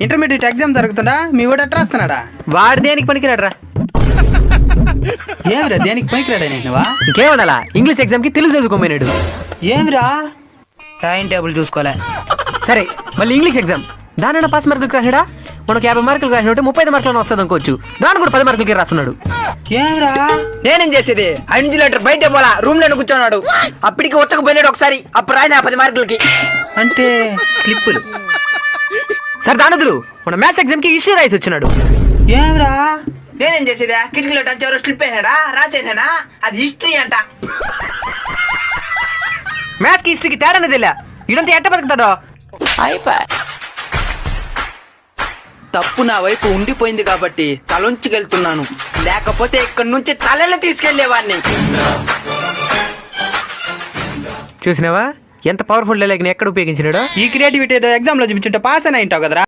Intermediate exam జరుగుతుందా మీ వాడు ఎట్లా రాస్తున్నాడా? వాడు దేనికి పనికిరాడరా? ఏమిరా దేనికి పనికిరాడా? నేనువా ఇంకేమనాలా? ఇంగ్లీష్ ఎగ్జామ్ కి తెలుగు చదువుకోమన్నాడు. ఏమిరా టైం టేబుల్ చూసుకోలే. సరే మళ్ళీ ఇంగ్లీష్ ఎగ్జామ్ దానైనా పాస్ మార్కులు రాసినాడా? మనకు 50 మార్కులు రాసినట్టు 35 మార్కులు వస్తుంది అనుకోవచ్చు. దాని కూడా 10 మార్కులకి రాస్తున్నాడు. ఏమిరా నేనేం చేసేది? ఇన్సులేటర్ బయట పోలా, రూమ్ లో కూర్చున్నాడు. అప్పటికి వచ్చకపోయినాడు ఒకసారి. అప్పుడు రాయిన 10 మార్కులకి అంటే స్లిప్పులు. సరే దానదులు మన మ్యాథ్స్ ఎగ్జామ్ కి హిస్టరీ రాసి వచ్చినాడు. ఏమిరా నేనేం చేసేదా? కిటికీలో టచ్ ఎవరో స్లిప్ అయినాడా, రాసేనా? అది హిస్టరీ అంట. మ్యాథ్స్ కి హిస్టరీకి తేడా తెలియా. ఇడంతా ఎట్ట బతుకుతాడో. తప్పు నా వైపు ఉండిపోయింది కాబట్టి తలొంచుకెళ్తున్నాను. లేకపోతే ఇక్కడి నుంచి తలలు తీసుకెళ్లేవాడిని. చూసినావా ఎంత పవర్ఫుల్ డైలాగ్ ఎక్కడ ఉపయోగించినాడో? ఈ క్రియేటివిటీ ఏదో ఎగ్జామ్ లో చూపించుంటే పాస్ అని ఉంటావు కదరా.